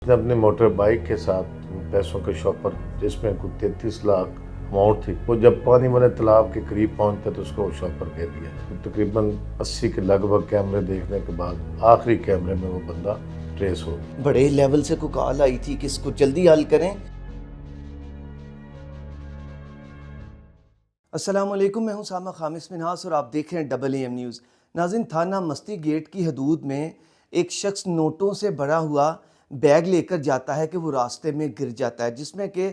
उसने अपने motor bike के साथ पैसों के शॉपर जिसमें कुछ 33 लाख अमाउंट थी, वो जब पानी वाले तालाब के करीब पहुंचता तो उसको शॉपर गिर गया। तो तकरीबन 80 के लगभग कैमरे देखने के बाद आखिरी कैमरे में वो बंदा ट्रेस हो गया। बड़े लेवल से कोई कॉल आई थी कि इसको जल्दी हल करें। अस्सलाम वालेकुम, मैं हूं सामा खामिस मिन्हास और आप देख रहे हैं AAM न्यूज़। नाज़रीन, थाना मस्ती गेट की हदूद में एक शख्स नोटों से भरा हुआ बैग लेकर जाता है कि वो रास्ते में गिर जाता है, जिसमें कि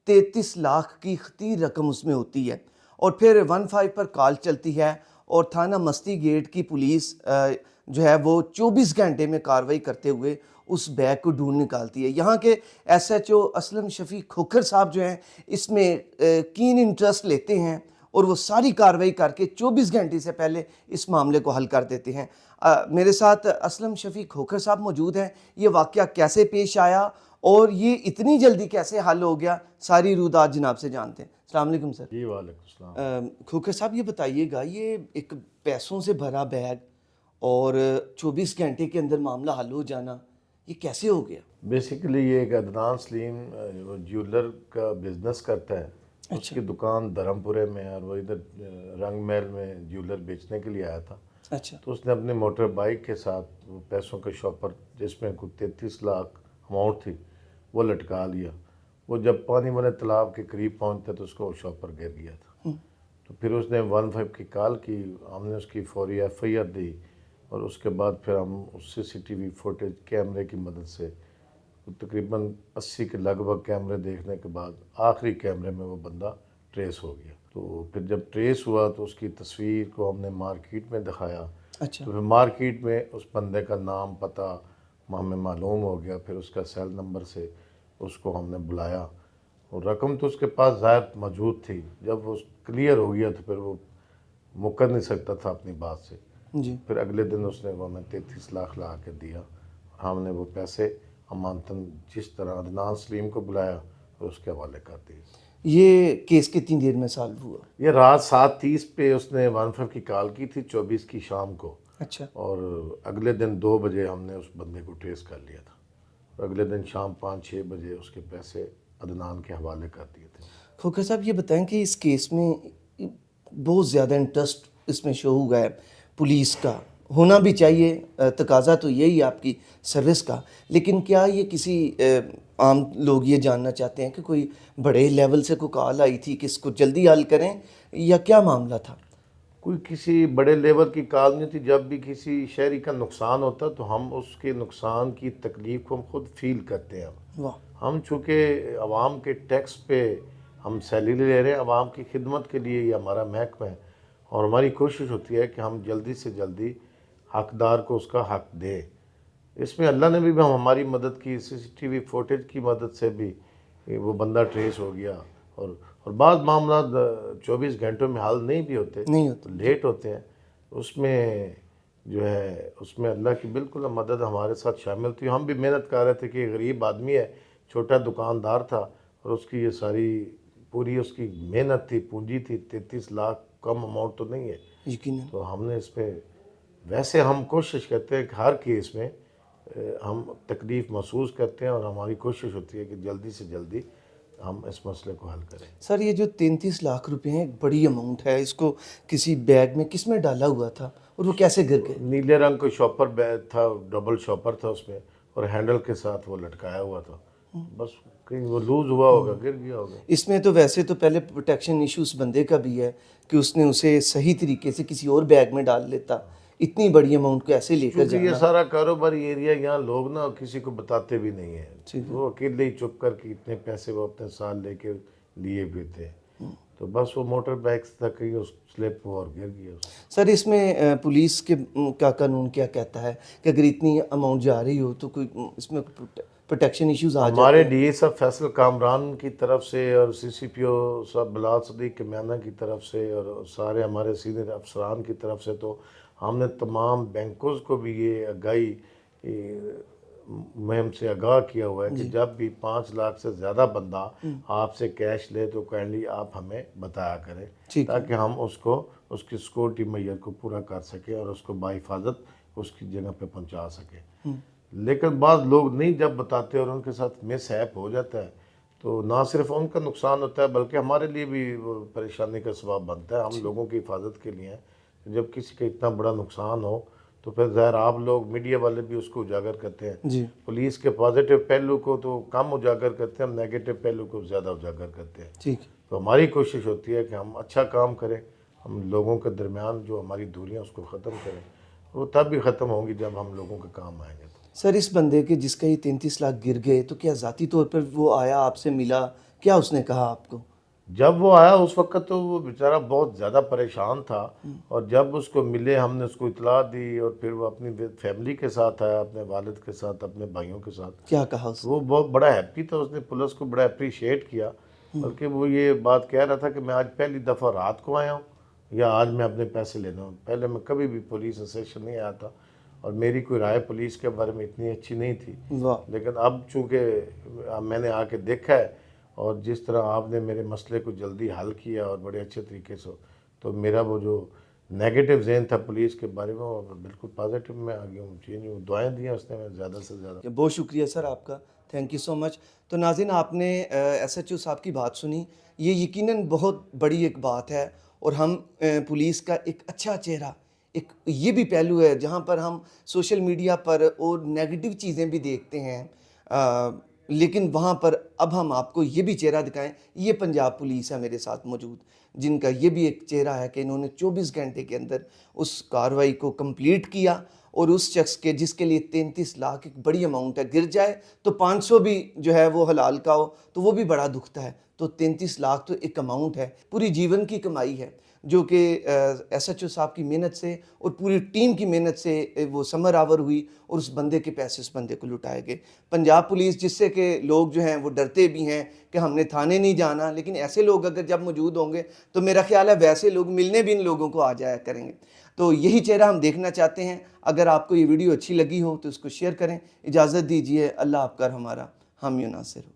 33 लाख की खतीर रकम उसमें होती है। और फिर 15 पर कॉल चलती है और थाना मस्ती गेट की पुलिस जो है वो 24 घंटे में कार्रवाई करते हुए उस बैग को ढूंढ निकालती है। यहाँ के SHO असलम शफीक खोखर साहब जो हैं इसमें कीन इंटरेस्ट लेते हैं और वो सारी कार्रवाई करके 24 घंटे से पहले इस मामले को हल कर देते हैं। मेरे साथ असलम शफीक खोखर साहब मौजूद हैं। ये वाक़या कैसे पेश आया और ये इतनी जल्दी कैसे हल हो गया, सारी रूदात जनाब से जानते हैं। अस्सलाम वालेकुम सर। जी वालेकुम सलाम। खोखर साहब, ये बताइएगा, ये एक पैसों से भरा बैग और 24 घंटे के अंदर मामला हल हो जाना, ये कैसे हो गया? बेसिकली ये एक अदनान सलीम वो ज्वेलर का बिजनेस करता है। उसकी दुकान धर्मपुरे में है और वो इधर रंग महल में ज्वेलर बेचने के लिए आया था। अच्छा। तो उसने अपने मोटर बाइक के साथ वो पैसों के शॉपर जिसमें कुछ 33 लाख अमाउंट थी वो लटका लिया। वो जब पानी वाले तालाब के करीब पहुंचता तो उसको शॉपर गिर गया था। तो फिर उसने 15 की कॉल की, हमने उसकी फौरी FIR दी और उसके बाद फिर हम उस CCTV फुटेज कैमरे की मदद से तकरीबन 80 के लगभग कैमरे देखने के बाद आखिरी कैमरे में वो बंदा ट्रेस हो गया। तो फिर जब ट्रेस हुआ तो उसकी तस्वीर को हमने मार्केट में दिखाया। अच्छा। तो फिर मार्केट में उस बंदे का नाम पता हमें मालूम हो गया। फिर उसका सेल नंबर से उसको हमने बुलाया और रकम तो उसके पास ज़ाहिर मौजूद थी। जब वो क्लियर हो गया तो फिर वो मुकर नहीं सकता था अपनी बात से। जी। फिर अगले दिन उसने वो हमें 33 लाख ला के दिया। हमने वो पैसे अमानतन जिस तरह अदनान सलीम को बुलाया और उसके हवाले कर दिए। ये केस कितनी देर में सॉल्व हुआ? ये रात 7:30 पे उसने 15 की कॉल की थी, 24 की शाम को। अच्छा। और अगले दिन 2 बजे हमने उस बंदे को ट्रेस कर लिया था और अगले दिन शाम 5-6 बजे उसके पैसे अदनान के हवाले कर दिए थे। खोखर साहब, ये बताएं कि इस केस में बहुत ज़्यादा इंटरेस्ट इसमें शो हुआ है, पुलिस का होना भी चाहिए, तकाजा तो यही है आपकी सर्विस का। लेकिन क्या ये किसी आम लोग ये जानना चाहते हैं कि कोई बड़े लेवल से कोई कॉल आई थी कि इसको जल्दी हल करें, या क्या मामला था? कोई किसी बड़े लेवल की कॉल नहीं थी। जब भी किसी शहरी का नुकसान होता तो हम उसके नुकसान की तकलीफ को हम खुद फील करते हैं। वाह। हम चूँकि आवाम के टैक्स पे हम सैलरी ले रहे हैं, आवाम की खिदमत के लिए ये हमारा महकमा है और हमारी कोशिश होती है कि हम जल्दी से जल्दी हकदार को उसका हक दें। इसमें अल्लाह ने भी हम हमारी मदद की, CCTV फुटेज की मदद से भी वो बंदा ट्रेस हो गया। और बाद मामला 24 घंटों में हल नहीं भी होते, नहीं होता। लेट होते हैं। उसमें जो है उसमें अल्लाह की बिल्कुल मदद हमारे साथ शामिल थी। हम भी मेहनत कर रहे थे कि गरीब आदमी है, छोटा दुकानदार था और उसकी ये सारी पूरी उसकी मेहनत थी, पूंजी थी। 33 लाख कम अमाउंट तो नहीं है। यकीनन। तो हमने इस पर वैसे हम कोशिश करते हैं कि हर केस में हम तकलीफ़ महसूस करते हैं और हमारी कोशिश होती है कि जल्दी से जल्दी हम इस मसले को हल करें। सर, ये जो 33 लाख रुपए हैं, एक बड़ी अमाउंट है। इसको किसी बैग में किस में डाला हुआ था और वो कैसे गिर गए? नीले रंग का शॉपर बैग था, डबल शॉपर था उसमें और हैंडल के साथ वो लटकाया हुआ था। बस कहीं वो लूज़ हुआ होगा, गिर गया होगा। इसमें तो वैसे तो पहले प्रोटेक्शन इशू उस बंदे का भी है कि उसने उसे सही तरीके से किसी और बैग में डाल लेता। इतनी बड़ी अमाउंट को ऐसे लेकर क्योंकि ये जाना। सारा कारोबारी एरिया, यहाँ लोग ना किसी को बताते भी नहीं है। ठीक है। वो अकेले ही चुप करके इतने पैसे वो अपने साथ लेके लिए भी थे। तो बस वो मोटर बाइक तक ही उस स्लिप हुआ और गिर गया। सर, इसमें पुलिस के का कानून क्या कहता है कि अगर इतनी अमाउंट जा रही हो तो कोई इसमें प्रोटेक्शन इश्यूज आ जाते हमारे हैं? DA साहब फैसल कामरान की तरफ से और CCPO साहब बिलाल सदीक कम्याना की तरफ से और सारे हमारे सीनियर अफसरान की तरफ से तो हमने तमाम बैंकों को भी ये आगाही मुहिम से आगाह किया हुआ है कि जब भी 5 लाख से ज़्यादा बंदा आपसे कैश ले तो काइंडली आप हमें बताया करें, ठीक है। ताकि हम उसको उसकी सिक्योरिटी मैयर को पूरा कर सकें और उसको बाहिफाजत उसकी जगह पे पहुंचा सकें। लेकिन बाद लोग नहीं जब बताते और उनके साथ मिसहैप हो जाता है तो ना सिर्फ उनका नुकसान होता है बल्कि हमारे लिए भी वो परेशानी का सबब बनता है। हम लोगों की हिफाजत के लिए हैं। जब किसी का इतना बड़ा नुकसान हो तो फिर ज़ाहिर आप लोग मीडिया वाले भी उसको उजागर करते हैं। जी पुलिस के पॉजिटिव पहलू को तो कम उजागर करते हैं, हम नेगेटिव पहलू को ज़्यादा उजागर करते हैं। ठीक। तो हमारी कोशिश होती है कि हम अच्छा काम करें, हम लोगों के दरमियान जो हमारी दूरियां उसको ख़त्म करें। वो तब भी ख़त्म होंगी जब हम लोगों के काम आएंगे। सर इस बंदे के जिसका ये 33 लाख गिर गए तो क्या ज़ाती तौर पर वो आया आपसे मिला, क्या उसने कहा आपको? जब वो आया उस वक्त तो वो बेचारा बहुत ज़्यादा परेशान था और जब उसको मिले हमने उसको इतला दी और फिर वो अपनी फैमिली के साथ आया, अपने वालिद के साथ, अपने भाइयों के साथ। क्या कहा उसने? वो बहुत बड़ा हैप्पी था, उसने पुलिस को बड़ा अप्रिशिएट किया। बल्कि वो ये बात कह रहा था कि मैं आज पहली दफ़ा रात को आया हूँ या आज मैं अपने पैसे लेना हूँ। पहले मैं कभी भी पुलिस स्टेशन नहीं आया था और मेरी कोई राय पुलिस के बारे में इतनी अच्छी नहीं थी। वाह। लेकिन अब चूँकि मैंने आके देखा है और जिस तरह आपने मेरे मसले को जल्दी हल किया और बड़े अच्छे तरीके से, तो मेरा वो जो नेगेटिव ज़हन था पुलिस के बारे में वो बिल्कुल पॉजिटिव में आ गया हूँ, चेंज हूँ। दुआएं दी हैं उसने मैं ज़्यादा से ज़्यादा। बहुत शुक्रिया सर आपका, थैंक यू सो मच। तो नाज़रीन आपने एसएचओ साहब की बात सुनी, ये यकीनन बहुत बड़ी एक बात है और हम पुलिस का एक अच्छा चेहरा, एक ये भी पहलू है जहाँ पर हम सोशल मीडिया पर और नेगेटिव चीज़ें भी देखते हैं, लेकिन वहाँ पर अब हम आपको ये भी चेहरा दिखाएं। ये पंजाब पुलिस है मेरे साथ मौजूद, जिनका ये भी एक चेहरा है कि इन्होंने 24 घंटे के अंदर उस कार्रवाई को कंप्लीट किया और उस शख्स के जिसके लिए 33 लाख एक बड़ी अमाउंट है, गिर जाए तो 500 भी जो है वो हलाल का हो तो वो भी बड़ा दुखता है। तो 33 लाख तो एक अमाउंट है, पूरी जीवन की कमाई है जो कि एसएचओ साहब की मेहनत से और पूरी टीम की मेहनत से वो समर आवर हुई और उस बंदे के पैसे उस बंदे को लुटाए गए। पंजाब पुलिस जिससे कि लोग जो हैं वो डरते भी हैं कि हमने थाने नहीं जाना, लेकिन ऐसे लोग अगर जब मौजूद होंगे तो मेरा ख्याल है वैसे लोग मिलने भी इन लोगों को आ जाया करेंगे। तो यही चेहरा हम देखना चाहते हैं। अगर आपको ये वीडियो अच्छी लगी हो तो उसको शेयर करें। इजाज़त दीजिए, अल्लाह आपका हमारा हामी नासिर हो।